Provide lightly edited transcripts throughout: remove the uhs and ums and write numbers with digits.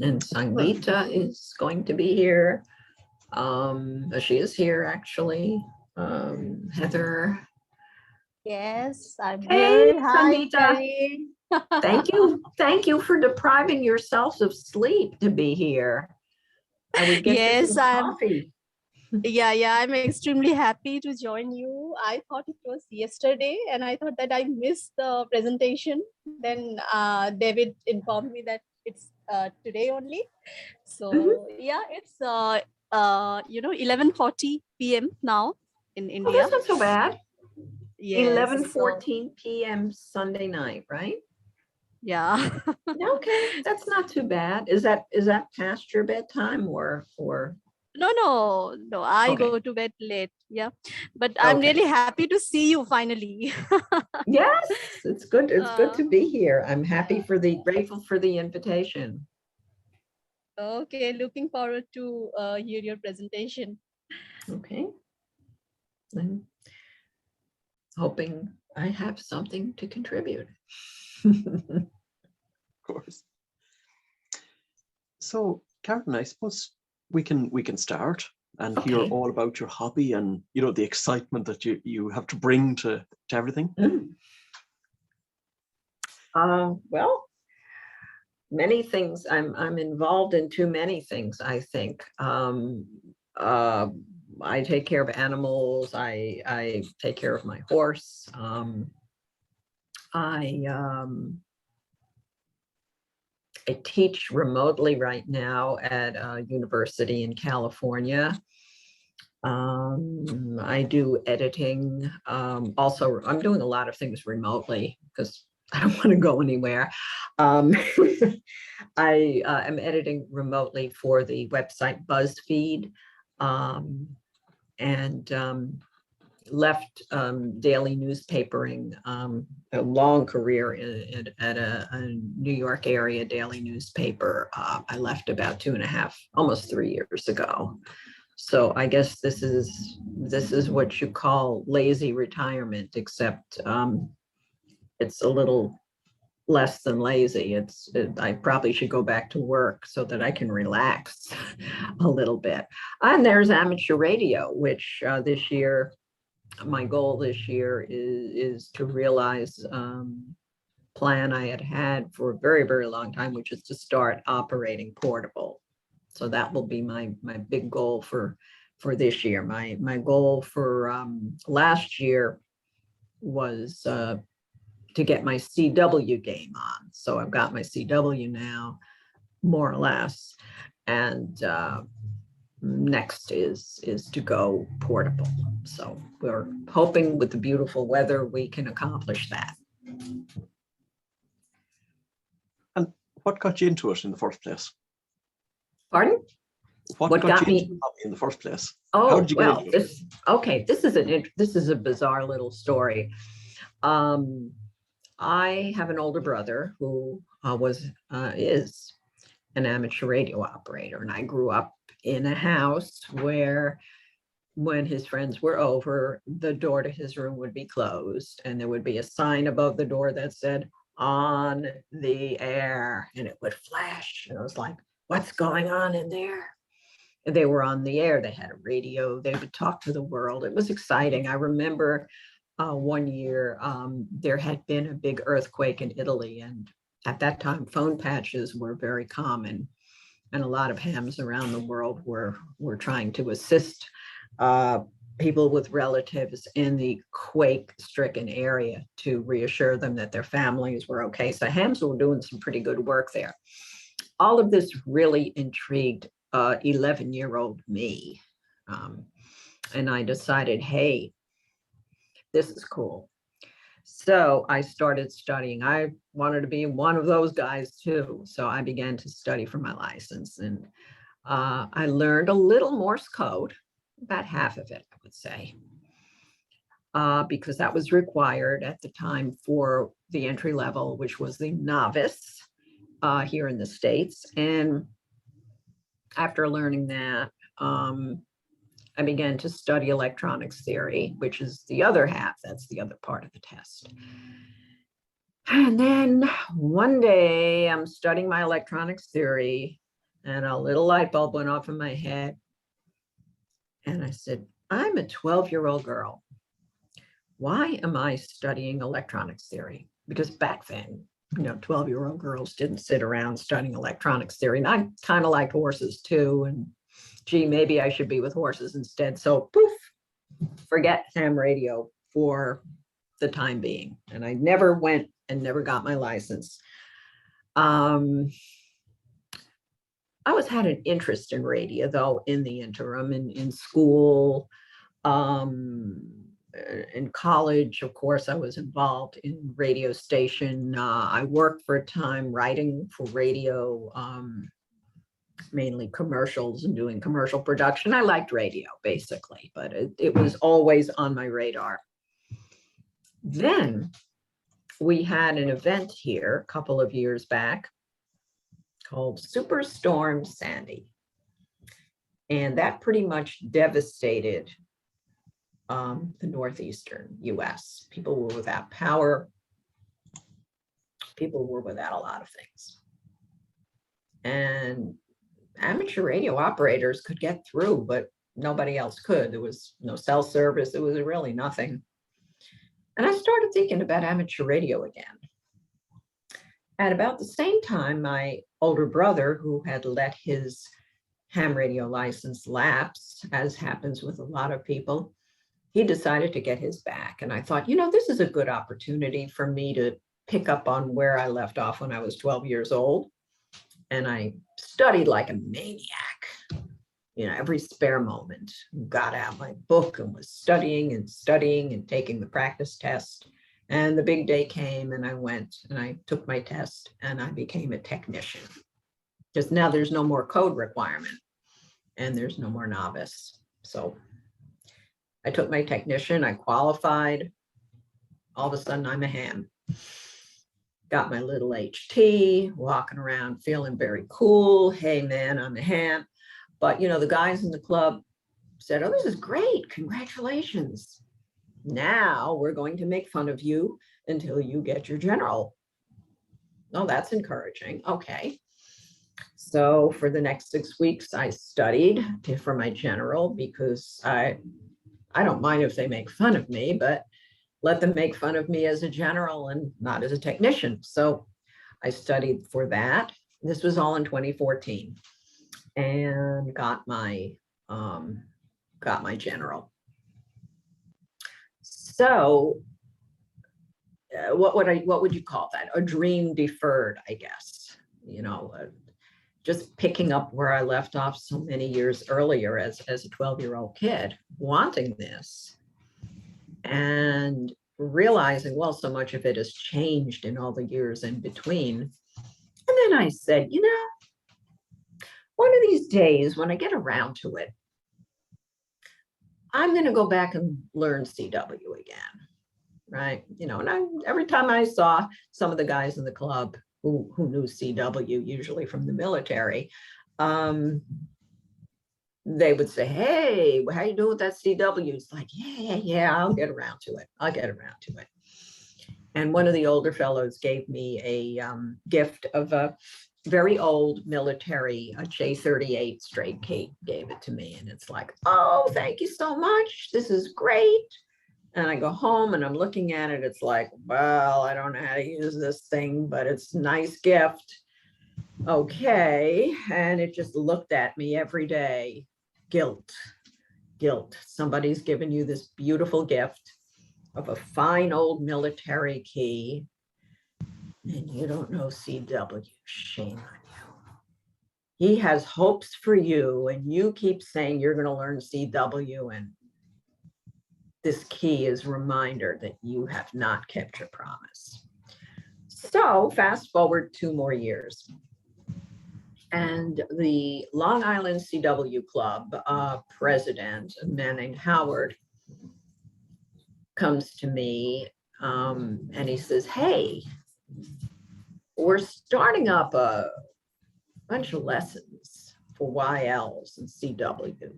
And Sangita is going to be here. She is here actually. Heather. Yes, I'm Hey, here. Hi, Sangita. Caryn. Thank you for depriving yourselves of sleep to be here. I would get you Yes, some coffee. I'm extremely happy to join you. I thought it was yesterday and I thought that I missed the presentation. Then David informed me that it's today only. So yeah, it's 11:40 p.m. now in Oh, India. that's not so bad. Yes, so 11:14 p.m. Sunday night, right? yeah. Okay, that's not too bad. Is that past your bedtime or No. I okay. go to bed late. Yeah, but I'm Okay. really happy to see you finally. Yes, it's good. It's good uh, to be here. I'm happy yeah. for grateful for the invitation. Okay, looking forward to hear your presentation. Okay. I'm hoping I have something to contribute. Of course. So, Caryn, I suppose we can start and hear Okay. all about your hobby and the excitement that you have to bring to everything. Well, many things. I'm involved in too many things, I think. I take care of animals. I take care of my horse. I teach remotely right now at a university in California. I do editing. Also, I'm doing a lot of things remotely because I don't want to go anywhere. I am editing remotely for the website BuzzFeed, and left daily newspapering, a long career at a New York area daily newspaper. I left about 2.5, almost 3 years ago. So I guess this is what you call lazy retirement, except it's a little less than lazy. I probably should go back to work so that I can relax a little bit. And there's amateur radio, which this year, my goal this year is to realize plan I had for a very, very long time, which is to start operating portable. So that will be my big goal for this year. My goal for last year was to get my CW game on. So I've got my CW now, more or less. And next is to go portable. So we're hoping with the beautiful weather we can accomplish that. And what got you into it in the first place? Pardon? What got you into the hobby in the first place? Oh, how did you get well, into it? this is a bizarre little story. I have an older brother who is an amateur radio operator, and I grew up in a house where when his friends were over, the door to his room would be closed and there would be a sign above the door that said on the air, and it would flash. And I was like, what's going on in there? And they were on the air. They had a radio. They would talk to the world. It was exciting. I remember one year there had been a big earthquake in Italy, and at that time phone patches were very common, and a lot of hams around the world were trying to assist people with relatives in the quake-stricken area to reassure them that their families were okay. So hams were doing some pretty good work there. All of this really intrigued 11-year-old me. And I decided, hey, this is cool. So I started studying. I wanted to be one of those guys too. So I began to study for my license, and I learned a little Morse code, about half of it, I would say, because that was required at the time for the entry level, which was the novice here in the States. And after learning that, I began to study electronics theory, which is the other half. That's the other part of the test. And then one day I'm studying my electronics theory, and a little light bulb went off in my head. And I said, I'm a 12-year-old girl. Why am I studying electronics theory? Because back then, 12-year-old girls didn't sit around studying electronics theory. And I kind of liked horses too. And gee, maybe I should be with horses instead. So poof, forget ham radio for the time being. And I never went and never got my license. I always had an interest in radio, though, in the interim, in school, in college. Of course, I was involved in radio station. I worked for a time writing for radio, mainly commercials and doing commercial production. I liked radio, basically, but it was always on my radar. Then we had an event here a couple of years back called Superstorm Sandy. And that pretty much devastated the northeastern US. People were without power. People were without a lot of things. And amateur radio operators could get through, but nobody else could. There was no cell service. There was really nothing. And I started thinking about amateur radio again. At about the same time, my older brother, who had let his ham radio license lapse, as happens with a lot of people, he decided to get his back. And I thought, this is a good opportunity for me to pick up on where I left off when I was 12 years old. And I studied like a maniac, every spare moment. Got out my book and was studying and taking the practice test. And the big day came, and I went and I took my test and I became a technician. Because now there's no more code requirement and there's no more novice. So I took my technician, I qualified. All of a sudden I'm a ham. Got my little HT, walking around feeling very cool. Hey man, I'm a ham. But the guys in the club said, oh, this is great. Congratulations. Now we're going to make fun of you until you get your general. Oh, that's encouraging. Okay. So for the next 6 weeks, I studied for my general, because I don't mind if they make fun of me, but let them make fun of me as a general and not as a technician. So I studied for that. This was all in 2014, and got my general. So what would you call that? A dream deferred, I guess. Just picking up where I left off so many years earlier as a 12-year-old kid, wanting this and realizing, well, so much of it has changed in all the years in between. And then I said, one of these days when I get around to it, I'm going to go back and learn CW again, right? And every time I saw some of the guys in the club who knew CW, usually from the military, they would say, hey, how you doing with that CW? It's like, yeah, I'll get around to it. And one of the older fellows gave me a gift of a very old military, a J38 straight Kate, gave it to me. And it's like, oh, thank you so much. This is great. And I go home and I'm looking at it. It's like, well, I don't know how to use this thing, but it's a nice gift. Okay. And it just looked at me every day. Guilt. Somebody's given you this beautiful gift of a fine old military key, and you don't know CW. Shame on you. He has hopes for you, and you keep saying you're going to learn CW, and this key is a reminder that you have not kept your promise. So fast forward 2 more years. And the Long Island CW Club president, a man named Howard, comes to me and he says, hey, we're starting up a bunch of lessons for YLs and CW.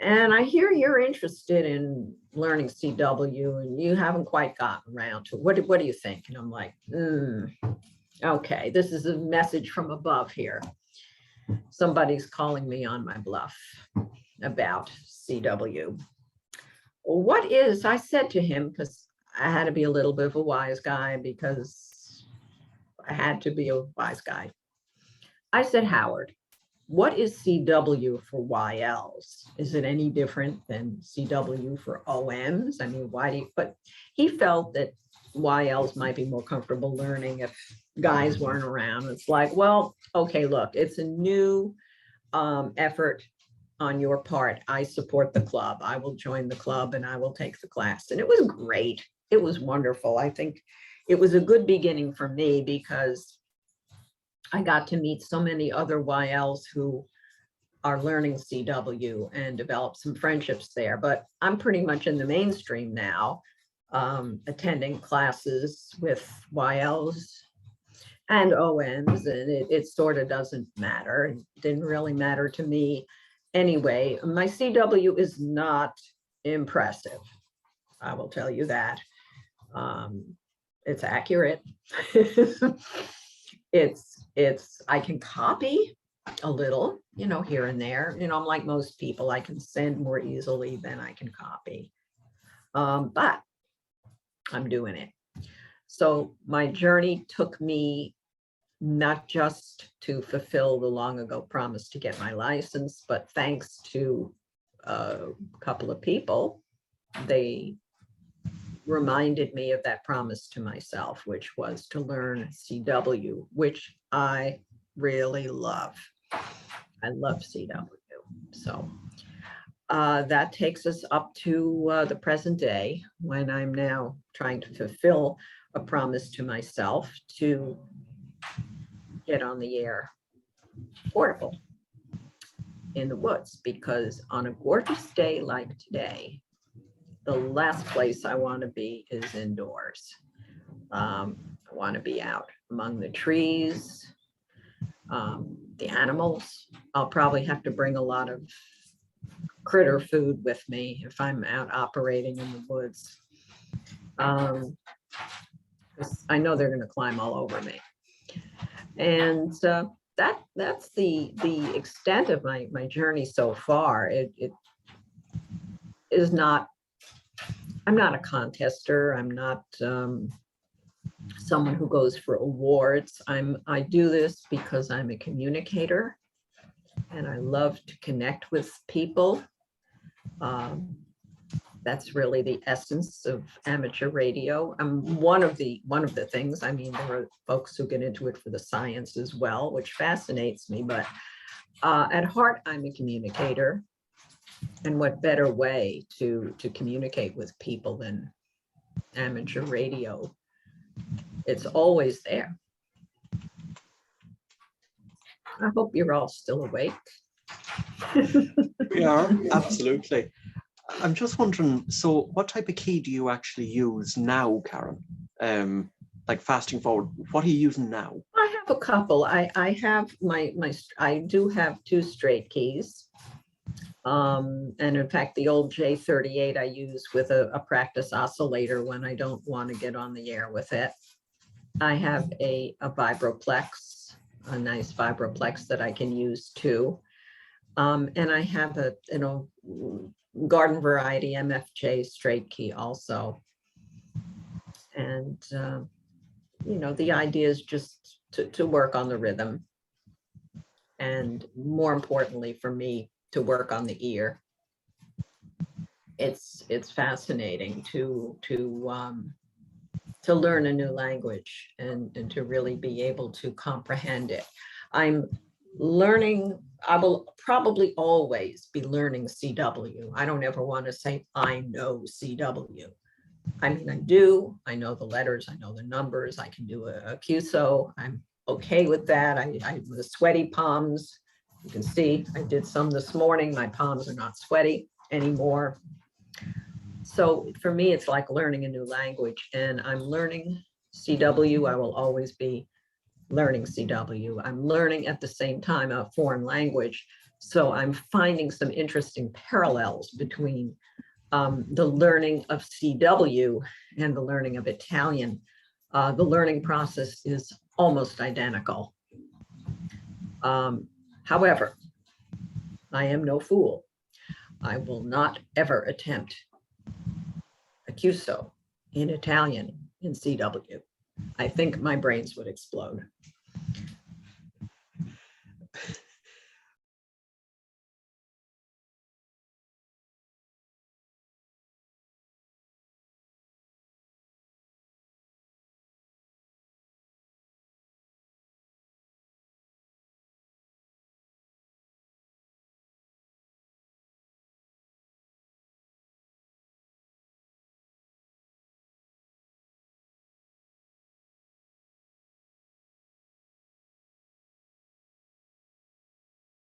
And I hear you're interested in learning CW and you haven't quite gotten around to it. What do you think? And I'm like, okay, this is a message from above here. somebody's calling me on my bluff about CW. What is, I said to him, because I had to be a little bit of a wise guy, because I had to be a wise guy. I said, Howard, what is CW for YLs? Is it any different than CW for OMs? I mean, why do you, but he felt that YLs might be more comfortable learning if guys weren't around. It's like, well, okay, look, it's a new effort on your part. I support the club. I will join the club and I will take the class. And it was great. It was wonderful. I think it was a good beginning for me because I got to meet so many other YLs who are learning CW and develop some friendships there. But I'm pretty much in the mainstream now, attending classes with YLs and OMs, and it sort of doesn't matter. It didn't really matter to me anyway. My CW is not impressive. I will tell you that. It's accurate. I can copy a little, you know, here and there. You know, I'm like most people, I can send more easily than I can copy. But I'm doing it. So my journey took me not just to fulfill the long ago promise to get my license, but thanks to a couple of people, they reminded me of that promise to myself, which was to learn CW, which I really love. I love CW. So that takes us up to the present day, when I'm now trying to fulfill a promise to myself to get on the air portable in the woods, because on a gorgeous day like today, the last place I want to be is indoors. I want to be out among the trees, the animals. I'll probably have to bring a lot of critter food with me if I'm out operating in the woods. 'Cause I know they're going to climb all over me. And that's the extent of my journey so far. It is not, I'm not a contester. I'm not someone who goes for awards. I do this because I'm a communicator and I love to connect with people. That's really the essence of amateur radio. One of the things, I mean, there are folks who get into it for the science as well, which fascinates me, but at heart, I'm a communicator. And what better way to communicate with people than amateur radio? It's always there. I hope you're all still awake. We are, absolutely. I'm just wondering, so what type of key do you actually use now, Caryn? Like fasting forward, what are you using now? I have a couple. I have I do have 2 straight keys. And in fact, the old J38 I use with a practice oscillator when I don't want to get on the air with it. I have a vibroplex, a nice vibroplex that I can use too. And I have a, you know, garden variety MFJ straight key also. And, you know, the idea is just to work on the rhythm. And more importantly for me, to work on the ear. It's fascinating to learn a new language and to really be able to comprehend it. I'm learning, I will probably always be learning CW. I don't ever want to say I know CW. I mean, I do, I know the letters, I know the numbers, I can do a QSO, I'm okay with that. I the sweaty palms, you can see I did some this morning, my palms are not sweaty anymore. So for me, it's like learning a new language, and I'm learning CW. I will always be learning CW. I'm learning at the same time a foreign language. So I'm finding some interesting parallels between the learning of CW and the learning of Italian. The learning process is almost identical. However, I am no fool. I will not ever attempt accuso in Italian in CW. I think my brains would explode.